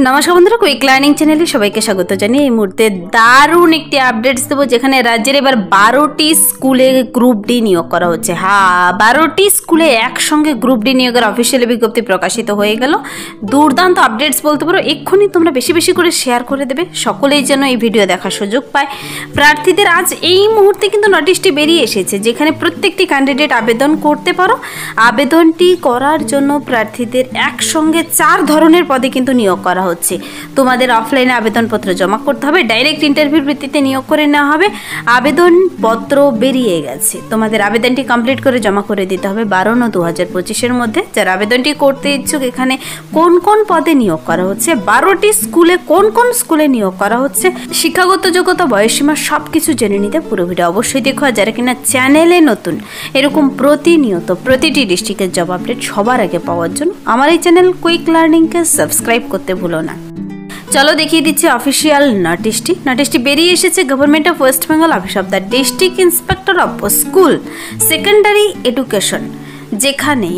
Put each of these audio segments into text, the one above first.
নমস্কার বন্ধুরা, quick learning চ্যানেলে সবাইকে স্বাগত জানিয়ে এই মুহূর্তে দারুণ একটি আপডেটস দেবো, যেখানে রাজ্যের এবার 12টি স্কুলে গ্রুপ ডি নিয়োগ করা হচ্ছে। হ্যাঁ, 12টি স্কুলে একসঙ্গে গ্রুপ ডি নিয়োগের অফিসিয়ালি বিজ্ঞপ্তি প্রকাশিত হয়ে গেল। দুর্দান্ত আপডেটস বলতে পারো। এক্ষুনি তোমরা বেশি বেশি করে শেয়ার করে দেবে, সকলেই যেন এই ভিডিও দেখার সুযোগ পায়। প্রার্থীদের আজ এই মুহূর্তে কিন্তু নোটিশটি বেরিয়ে এসেছে, যেখানে প্রত্যেকটি ক্যান্ডিডেট আবেদন করতে পারো। আবেদনটি করার জন্য প্রার্থীদের একসঙ্গে 4 ধরনের পদে কিন্তু নিয়োগ করা হচ্ছে। তোমাদের অফলাইনে আবেদনপত্র জমা করতে হবে, ডাইরেক্ট ইন্টারভিউর ভিত্তিতে নিয়োগ করে নেওয়া হবে। আবেদনপত্র বেরিয়ে গেছে, তোমাদের আবেদনটি কমপ্লিট করে জমা করে দিতে হবে 12/9/2025 মধ্যে। যারা আবেদনটি করতে ইচ্ছুক, এখানে কোন কোন পদে নিয়োগ করা হচ্ছে, 12টি স্কুলে কোন কোন স্কুলে নিয়োগ করা হচ্ছে, শিক্ষাগত যোগ্যতা, বয়সসীমা সবকিছু জেনে নিতে পুরো ভিডিও অবশ্যই দেখো। আর যারা কিনা চ্যানেলে নতুন, এরকম প্রতিনিয়ত প্রতিটি ডিস্ট্রিক্টের জব আপডেট সবার আগে পাওয়ার জন্য আমার এই চ্যানেল কুইক লার্নিংকে সাবস্ক্রাইব করতে ভুলো না। চলো দেখিয়ে দিচ্ছি অফিসিয়াল নোটিশটি বেরিয়ে এসেছে। Government of West Bengal, office of the district inspector of school secondary education, যেখানে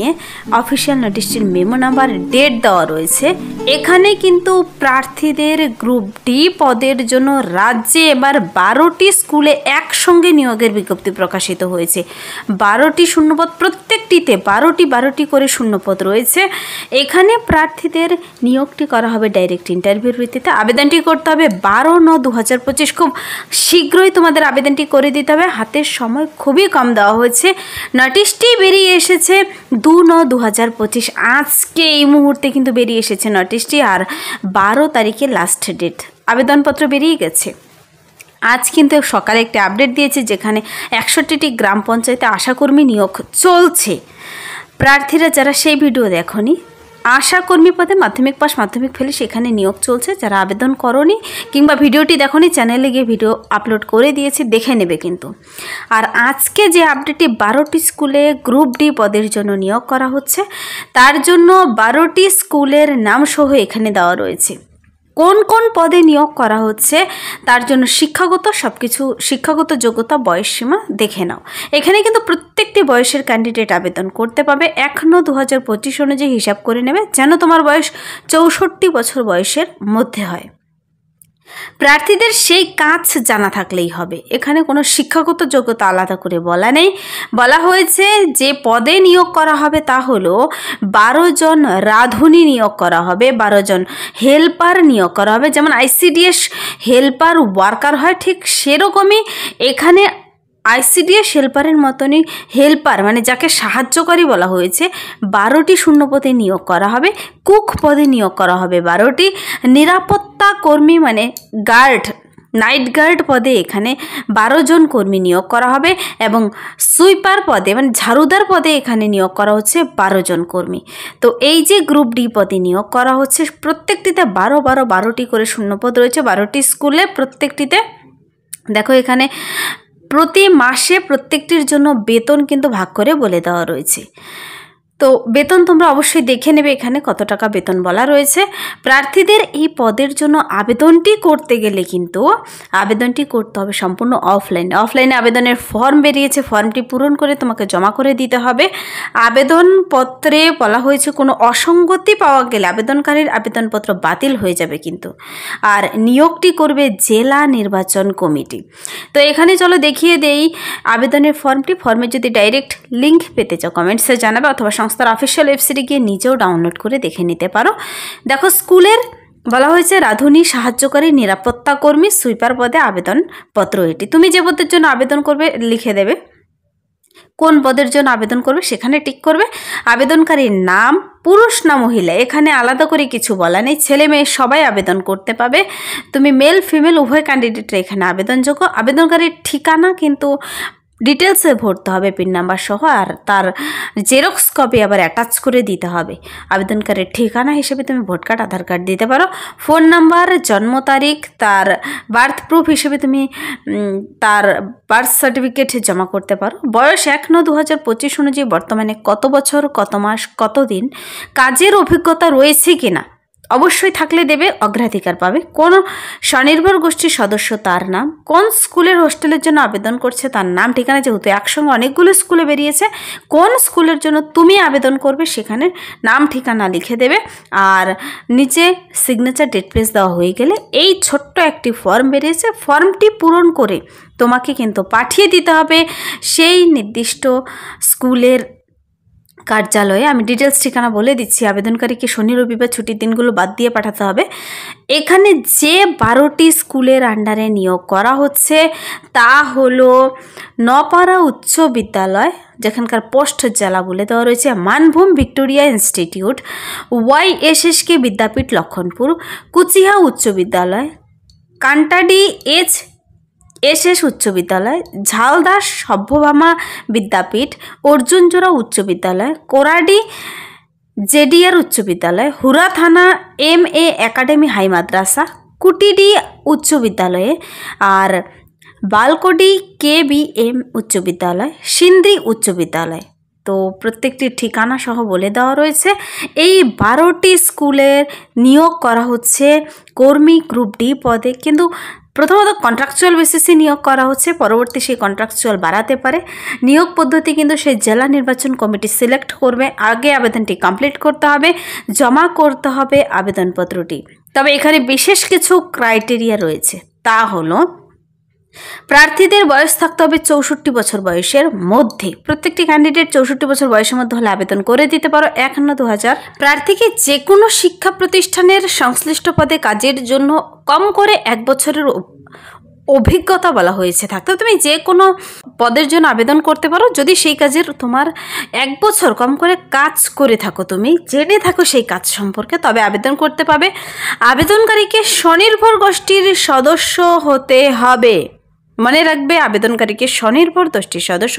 অফিসিয়াল নোটিশটির মেমো নাম্বার, ডেট দেওয়া রয়েছে। এখানে কিন্তু প্রার্থীদের গ্রুপ ডি পদের জন্য রাজ্যে এবার 12টি স্কুলে একসঙ্গে নিয়োগের বিজ্ঞপ্তি প্রকাশিত হয়েছে। 12টি শূন্যপদ, প্রত্যেকটিতে 12টি করে শূন্যপদ রয়েছে। এখানে প্রার্থীদের নিয়োগটি করা হবে ডাইরেক্ট ইন্টারভিউর ভিত্তিতে। আবেদনটি করতে হবে 12/9/2025। খুব শীঘ্রই তোমাদের আবেদনটি করে দিতে হবে, হাতের সময় খুবই কম দেওয়া হয়েছে। নোটিশটি বেরিয়ে এসেছে 2/9/2025, আজকে এই মুহূর্তে কিন্তু বেরিয়ে এসেছে নোটিশটি। আর 12 তারিখে লাস্ট ডেট। আবেদনপত্র বেরিয়ে গেছে। আজ কিন্তু সকালে একটি আপডেট দিয়েছে, যেখানে 61টি গ্রাম পঞ্চায়েতে আশাকর্মী নিয়োগ চলছে। প্রার্থীরা যারা সেই ভিডিও দেখোনি, আশাকর্মী পদে মাধ্যমিক পাস, মাধ্যমিক ফেলে সেখানে নিয়োগ চলছে। যারা আবেদন করোনি কিংবা ভিডিওটি দেখোনি, চ্যানেলে গিয়ে ভিডিও আপলোড করে দিয়েছি, দেখে নেবে কিন্তু। আর আজকে যে আপডেটটি 12টি স্কুলে গ্রুপ ডি পদের জন্য নিয়োগ করা হচ্ছে, তার জন্য 12টি স্কুলের নাম সহ এখানে দেওয়া রয়েছে। কোন কোন পদে নিয়োগ করা হচ্ছে তার জন্য শিক্ষাগত যোগ্যতা, বয়সসীমা দেখে নাও। এখানে কিন্তু প্রত্যেকটি বয়সের ক্যান্ডিডেট আবেদন করতে পাবে। 1/9/2025 অনুযায়ী হিসাব করে নেবে, যেন তোমার বয়স 64 বছর বয়সের মধ্যে হয়। প্রার্থীদের সেই কাজ জানা থাকলেই হবে। এখানে কোনো শিক্ষাগত যোগ্যতা আলাদা করে বলা নেই। বলা হয়েছে যে পদে নিয়োগ করা হবে তা হলো 12 জন রাঁধুনি নিয়োগ করা হবে, 12 জন হেল্পার নিয়োগ করা হবে। যেমন ICDS হেল্পার ওয়ার্কার হয়, ঠিক সেরকমই এখানে ICDS হেল্পারের মতনই হেল্পার, মানে যাকে সাহায্যকারী বলা হয়েছে, 12টি শূন্যপদে নিয়োগ করা হবে। কুক পদে নিয়োগ করা হবে 12টি। নিরাপত্তা কর্মী মানে গার্ড, নাইট গার্ড পদে এখানে 12 জন কর্মী নিয়োগ করা হবে। এবং সুইপার পদে মানে ঝাড়ুদার পদে এখানে নিয়োগ করা হচ্ছে 12 জন কর্মী। তো এই যে গ্রুপ ডি পদে নিয়োগ করা হচ্ছে, প্রত্যেকটিতে 12টি করে শূন্যপদ রয়েছে 12টি স্কুলে। প্রত্যেকটিতে দেখো, এখানে প্রতি মাসে প্রত্যেকটির জন্য বেতন কিন্তু ভাগ করে বলে দেওয়া রয়েছে। তো বেতন তোমরা অবশ্যই দেখে নেবে, এখানে কত টাকা বেতন বলা রয়েছে। প্রার্থীদের এই পদের জন্য আবেদনটি করতে গেলে কিন্তু আবেদনটি করতে হবে সম্পূর্ণ অফলাইনে আবেদনের ফর্ম বেরিয়েছে, ফর্মটি পূরণ করে তোমাকে জমা করে দিতে হবে। আবেদনপত্রে বলা হয়েছে কোনো অসঙ্গতি পাওয়া গেলে আবেদনকারীর আবেদনপত্র বাতিল হয়ে যাবে কিন্তু। আর নিয়োগটি করবে জেলা নির্বাচন কমিটি। তো এখানে চলো দেখিয়ে দেই আবেদনের ফর্মটি। ফর্মে যদি ডাইরেক্ট লিঙ্ক পেতে চাও কমেন্টসে জানাবে, অথবা সংস্থার অফিসিয়াল ওয়েবসাইটে গিয়ে নিজেও ডাউনলোড করে দেখে নিতে পারো। দেখো, স্কুলের বলা হয়েছে রাঁধুনি, সাহায্যকারী, নিরাপত্তা কর্মী, সুইপার পদে আবেদনপত্র এটি। তুমি যে পদের জন্য আবেদন করবে লিখে দেবে, কোন পদের জন্য আবেদন করবে সেখানে টিক করবে। আবেদনকারীর নাম, পুরুষ না মহিলা, এখানে আলাদা করে কিছু বলা নেই, ছেলে মেয়ে সবাই আবেদন করতে পাবে। তুমি মেল ফিমেল উভয় ক্যান্ডিডেটরা এখানে আবেদনযোগ্য। আবেদনকারীর ঠিকানা কিন্তু ডিটেলসে ভরতে হবে, পিন নাম্বার সহ, আর তার জেরক্স কপি আবার অ্যাটাচ করে দিতে হবে। আবেদনকারীর ঠিকানা হিসেবে তুমি ভোট কার্ড, আধার কার্ড দিতে পারো। ফোন নাম্বার, জন্ম তারিখ, তার বার্থ প্রুফ হিসেবে তুমি তার বার্থ সার্টিফিকেট জমা করতে পারো। বয়স 1/9/2025 অনুযায়ী বর্তমানে কত বছর, কত মাস, কত দিন, কাজের অভিজ্ঞতা রয়েছে কিনা অবশ্যই থাকলে দেবে, অগ্রাধিকার পাবে। কোন স্বনির্ভর গোষ্ঠীর সদস্য তার নাম, কোন স্কুলের হোস্টেলের জন্য আবেদন করছে তার নাম ঠিকানা, যেহেতু একসঙ্গে অনেকগুলো স্কুলে বেরিয়েছে কোন স্কুলের জন্য তুমি আবেদন করবে সেখানে নাম ঠিকানা লিখে দেবে। আর নিচে সিগনেচার ডেট প্লেস দেওয়া হয়ে গেলে এই ছোট্ট একটি ফর্ম বেরিয়েছে, ফর্মটি পূরণ করে তোমাকে কিন্তু পাঠিয়ে দিতে হবে সেই নির্দিষ্ট স্কুলের কার্যালয়ে। আমি ডিটেলস ঠিকানা বলে দিচ্ছি। আবেদনকারীকে শনি রবিবার ছুটির দিনগুলো বাদ দিয়ে পাঠাতে হবে। এখানে যে 12টি স্কুলের আন্ডারে নিয়োগ করা হচ্ছে তা হলো নপাড়া উচ্চ বিদ্যালয়, যেখানকার পোস্ট জেলা বলে দেওয়া রয়েছে, মানভূম ভিক্টোরিয়া ইনস্টিটিউট, YSSK বিদ্যাপীঠ লক্ষণপুর, কুচিহা উচ্চ বিদ্যালয়, কান্টাডি SS উচ্চ বিদ্যালয়, ঝালদাস সভ্যভামা বিদ্যাপীঠ, অর্জুনজোড়া উচ্চ বিদ্যালয়, কোরাডি JDR উচ্চ বিদ্যালয়, হুরা থানা MA একাডেমি হাই মাদ্রাসা, কুটিডি উচ্চ বিদ্যালয়ে, আর বালকোডি KBM উচ্চ বিদ্যালয়, সিন্দ্রি উচ্চ বিদ্যালয়। তো প্রত্যেকটি ঠিকানা সহ বলে দেওয়া রয়েছে। এই 12টি স্কুলের নিয়োগ করা হচ্ছে কর্মী গ্রুপ ডি পদে, কিন্তু প্রথমত কন্ট্রাকচুয়াল বেসিসে নিয়োগ করা হচ্ছে, পরবর্তী সেই কন্ট্রাকচুয়াল বাড়াতে পারে। নিয়োগ পদ্ধতি কিন্তু সেই জেলা নির্বাচন কমিটি সিলেক্ট করবে। আগে আবেদনটি কমপ্লিট করতে হবে, জমা করতে হবে আবেদনপত্রটি। তবে এখানে বিশেষ কিছু ক্রাইটেরিয়া রয়েছে, তা হলো প্রার্থীদের বয়স থাকতে হবে 64 বছর বয়সের মধ্যে। প্রত্যেকটি ক্যান্ডিডেট 64 বছর বয়সের মধ্যে হলে আবেদন করে দিতে পারো। 1/9/2000 প্রার্থীকে যে কোনো শিক্ষা প্রতিষ্ঠানের সংশ্লিষ্ট পদে কাজের জন্য কম করে 1 বছরের অভিজ্ঞতা বলা হয়েছে থাকতে। তুমি যে কোনো পদের জন্য আবেদন করতে পারো যদি সেই কাজের তোমার 1 বছর কম করে কাজ করে থাকো, তুমি জেনে থাকো সেই কাজ সম্পর্কে, তবে আবেদন করতে পারবে। আবেদনকারীকে স্বনির্ভর গোষ্ঠীর সদস্য হতে হবে। মনে রাখবে, আবেদনকারীকে স্বনির্ভর গোষ্ঠীর সদস্য,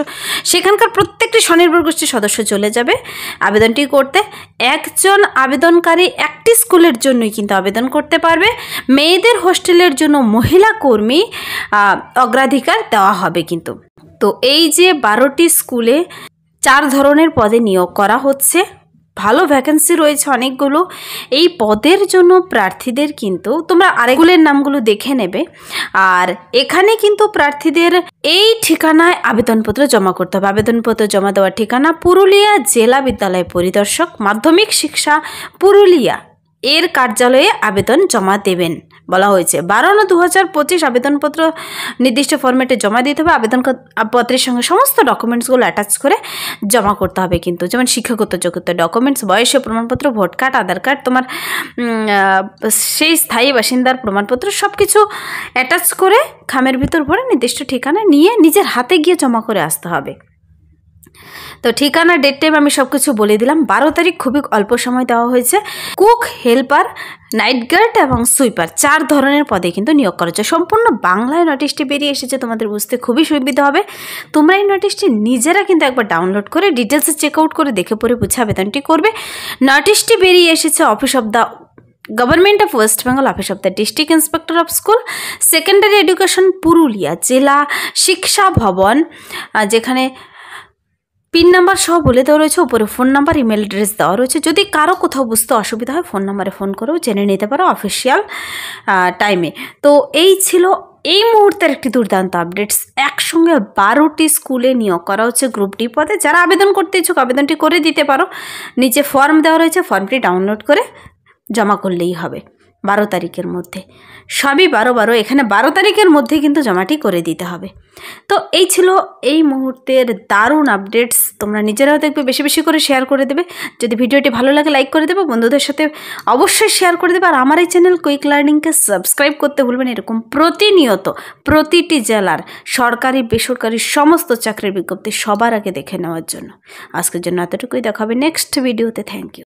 সেখানকার প্রত্যেকটি স্বনির্ভর গোষ্ঠীর সদস্য চলে যাবে আবেদনটি করতে। একজন আবেদনকারী একটি স্কুলের জন্যই কিন্তু আবেদন করতে পারবে। মেয়েদের হোস্টেলের জন্য মহিলা কর্মী অগ্রাধিকার দেওয়া হবে কিন্তু। তো এই যে 12টি স্কুলে 4 ধরনের পদে নিয়োগ করা হচ্ছে, ভালো ভ্যাকেন্সি রয়েছে অনেকগুলো। এই পদের জন্য প্রার্থীদের কিন্তু তোমরা আরেকগুলোর নামগুলো দেখে নেবে। আর এখানে কিন্তু প্রার্থীদের এই ঠিকানায় আবেদনপত্র জমা করতে হবে। আবেদনপত্র জমা দেওয়ার ঠিকানা পুরুলিয়া জেলা বিদ্যালয় পরিদর্শক, মাধ্যমিক শিক্ষা পুরুলিয়া এর কার্যালয়ে আবেদন জমা দেবেন বলা হয়েছে। 12/9/2025 আবেদনপত্র নির্দিষ্ট ফরম্যাটে জমা দিতে হবে। আবেদনপত্রের সঙ্গে সমস্ত ডকুমেন্টসগুলো অ্যাটাচ করে জমা করতে হবে কিন্তু, যেমন শিক্ষাগত যোগ্যতা ডকুমেন্টস, বয়সের প্রমাণপত্র, ভোট কার্ড, আধার কার্ড, তোমার সেই স্থায়ী বাসিন্দার প্রমাণপত্র সব কিছু অ্যাটাচ করে খামের ভিতর ভরে নির্দিষ্ট ঠিকানা নিয়ে নিজের হাতে গিয়ে জমা করে আসতে হবে। তো ঠিকানা, ডেট, টাইম আমি সব কিছু বলে দিলাম। 12 তারিখ খুবই অল্প সময় দেওয়া হয়েছে। কুক, হেল্পার, নাইট গার্ড এবং সুইপার 4 ধরনের পদে কিন্তু নিয়োগ করা হচ্ছে। সম্পূর্ণ বাংলায় নোটিশটি বেরিয়ে এসেছে, তোমাদের বুঝতে খুবই সুবিধা হবে। তোমরা এই নোটিশটি নিজেরা কিন্তু একবার ডাউনলোড করে ডিটেলসে চেক আউট করে দেখে পড়ে বুঝে আবেদনটি করবে। নোটিশটি বেরিয়ে এসেছে office of the government of West Bengal, office of the district inspector of school, secondary education Purulia জেলা শিক্ষা ভবন, যেখানে পিন নাম্বার সহ বলে দেওয়া রয়েছে। উপরে ফোন নাম্বার, ইমেল অ্যাড্রেস দেওয়া রয়েছে। যদি কারো কোথাও বুঝতে অসুবিধা হয় ফোন নাম্বারে ফোন করেও জেনে নিতে পারো অফিসিয়াল টাইমে। তো এই ছিল এই মুহূর্তের একটি দুর্দান্ত আপডেটস। একসঙ্গে 12টি স্কুলে নিয়োগ করা হচ্ছে গ্রুপ ডি পদে। যারা আবেদন করতে ইচ্ছুক আবেদনটি করে দিতে পারো। নিচে ফর্ম দেওয়া রয়েছে, ফর্মটি ডাউনলোড করে জমা করলেই হবে 12 তারিখের মধ্যে। সবই 12 এখানে 12 তারিখের মধ্যে কিন্তু জমাটি করে দিতে হবে। তো এই ছিল এই মুহূর্তের দারুণ আপডেটস। তোমরা নিজেরাও দেখবে, বেশি বেশি করে শেয়ার করে দেবে। যদি ভিডিওটি ভালো লাগে লাইক করে দেবে, বন্ধুদের সাথে অবশ্যই শেয়ার করে দেবে। আর আমার এই চ্যানেল কুইক লার্নিংকে সাবস্ক্রাইব করতে ভুলবেন এরকম প্রতিনিয়ত প্রতিটি জেলার সরকারি বেসরকারি সমস্ত চাকরির বিজ্ঞপ্তি সবার আগে দেখে নেওয়ার জন্য। আজকের জন্য এতটুকুই, দেখা হবে নেক্সট ভিডিওতে। Thank you.